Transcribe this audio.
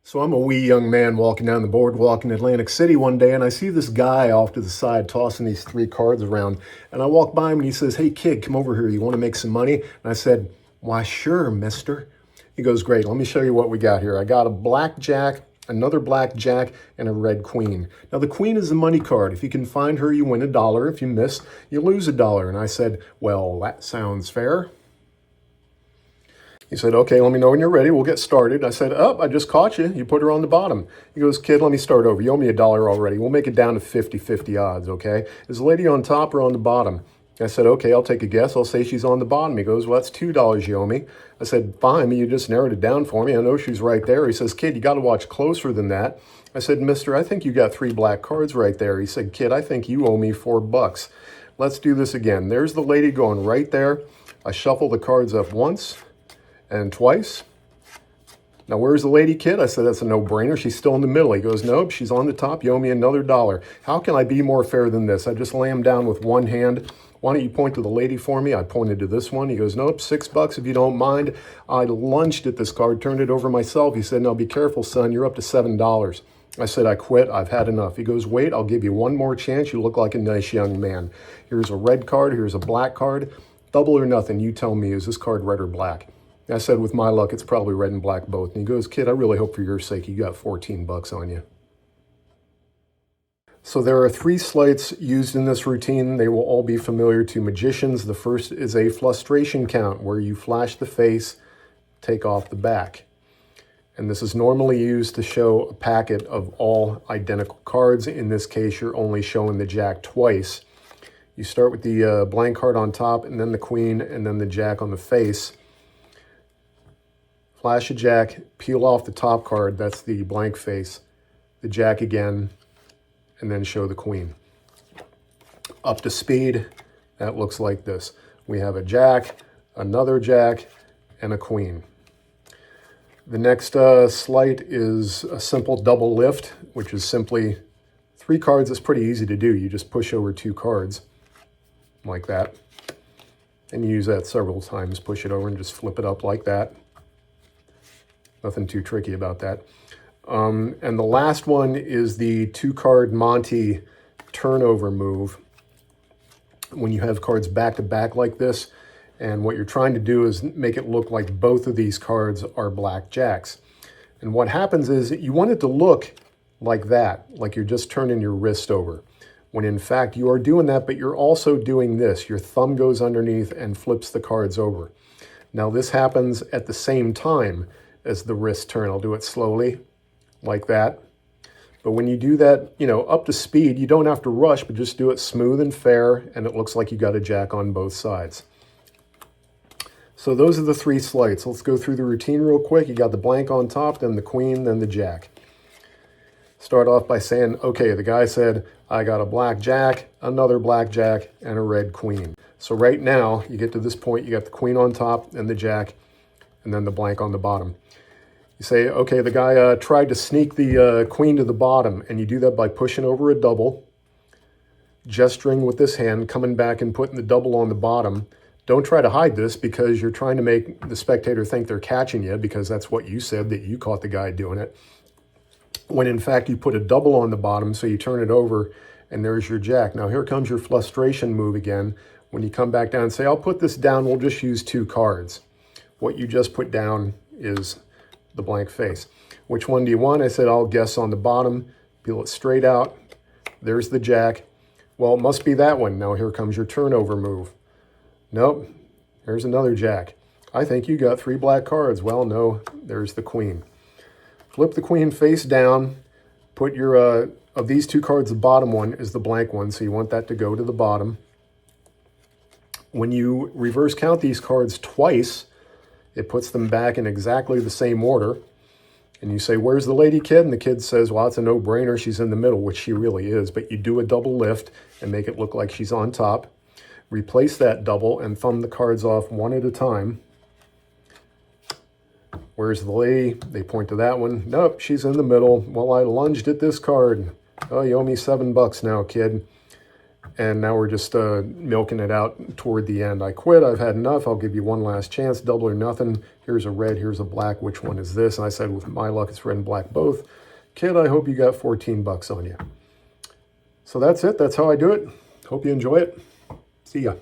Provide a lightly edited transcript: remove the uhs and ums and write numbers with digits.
So I'm a wee young man walking down the boardwalk in Atlantic City one day, and I see this guy off to the side tossing these three cards around. And I walk by him and he says, "Hey kid, come over here. You want to make some money?" And I said, "Why, sure, mister." He goes, "Great. Let me show you what we got here. I got a black jack, another black jack, and a red queen. Now the queen is a money card. If you can find her, you win $1. If you miss, you lose $1." And I said, "Well, that sounds fair." He said, "Okay, let me know when you're ready. We'll get started." I said, "Oh, I just caught you. You put her on the bottom." He goes, "Kid, let me start over. You owe me $1 already. We'll make it down to 50-50 odds, okay? Is the lady on top or on the bottom?" I said, "Okay, I'll take a guess. I'll say she's on the bottom." He goes, "Well, that's $2 you owe me." I said, "Fine, you just narrowed it down for me. I know she's right there." He says, "Kid, you got to watch closer than that." I said, "Mister, I think you got three black cards right there." He said, "Kid, I think you owe me $4. Let's do this again." There's the lady going right there. I shuffle the cards up once and twice. "Now, where's the lady, kid?" I said, "That's a no-brainer. She's still in the middle." He goes, "Nope, she's on the top. You owe me another $1. How can I be more fair than this?" I just lay him down with one hand. "Why don't you point to the lady for me?" I pointed to this one. He goes, "Nope, $6 if you don't mind." I lunged at this card, turned it over myself. He said, "Now be careful, son. You're up to $7. I said, "I quit. I've had enough." He goes, "Wait, I'll give you one more chance. You look like a nice young man. Here's a red card. Here's a black card. Double or nothing. You tell me, is this card red or black?" I said, "With my luck, it's probably red and black both." And he goes, "Kid, I really hope for your sake you got $14 on you." So there are three sleights used in this routine. They will all be familiar to magicians. The first is a frustration count, where you flash the face, take off the back. And this is normally used to show a packet of all identical cards. In this case, you're only showing the jack twice. You start with the blank card on top, and then the queen, and then the jack on the face. Flash a jack, peel off the top card, that's the blank face, the jack again, and then show the queen. Up to speed, that looks like this. We have a jack, another jack, and a queen. The next sleight is a simple double lift, which is simply three cards. It's pretty easy to do. You just push over two cards like that, and you use that several times. Push it over and just flip it up like that. Nothing too tricky about that. And the last one is the two-card Monte turnover move. When you have cards back to back like this, and what you're trying to do is make it look like both of these cards are black jacks. And what happens is you want it to look like that, like you're just turning your wrist over, when in fact you are doing that, but you're also doing this. Your thumb goes underneath and flips the cards over. Now this happens at the same time as the wrist turn. I'll do it slowly, like that. But when you do that, up to speed, you don't have to rush, but just do it smooth and fair, and it looks like you got a jack on both sides. So those are the three sleights. Let's go through the routine real quick. You got the blank on top, then the queen, then the jack. Start off by saying, okay, the guy said, "I got a black jack, another black jack, and a red queen." So right now, you get to this point, you got the queen on top and the jack, and then the blank on the bottom. You say, okay, the guy tried to sneak the queen to the bottom, and you do that by pushing over a double, gesturing with this hand, coming back and putting the double on the bottom. Don't try to hide this, because you're trying to make the spectator think they're catching you, because that's what you said, that you caught the guy doing it. When in fact you put a double on the bottom, so you turn it over, and there's your jack. Now here comes your frustration move again. When you come back down and say, "I'll put this down, we'll just use two cards." What you just put down is the blank face. "Which one do you want?" I said, "I'll guess on the bottom." Peel it straight out. There's the jack. "Well, it must be that one." Now here comes your turnover move. "Nope, there's another jack." "I think you got three black cards." "Well, no, there's the queen." Flip the queen face down. Put your, of these two cards, the bottom one is the blank one, so you want that to go to the bottom. When you reverse count these cards twice, it puts them back in exactly the same order. And you say, "Where's the lady, kid?" And the kid says, "Well, it's a no-brainer. She's in the middle," which she really is. But you do a double lift and make it look like she's on top. Replace that double and thumb the cards off one at a time. "Where's the lady?" They point to that one. "Nope, she's in the middle." "Well, I lunged at this card." "Oh, you owe me $7 now, kid." And now we're just milking it out toward the end. I quit. I've had enough. I'll give you one last chance. Double or nothing. Here's a red. Here's a black. Which one is this? And I said, with my luck, it's red and black both. Kid, I hope you got 14 bucks on you. So that's it. That's how I do it. Hope you enjoy it. See ya.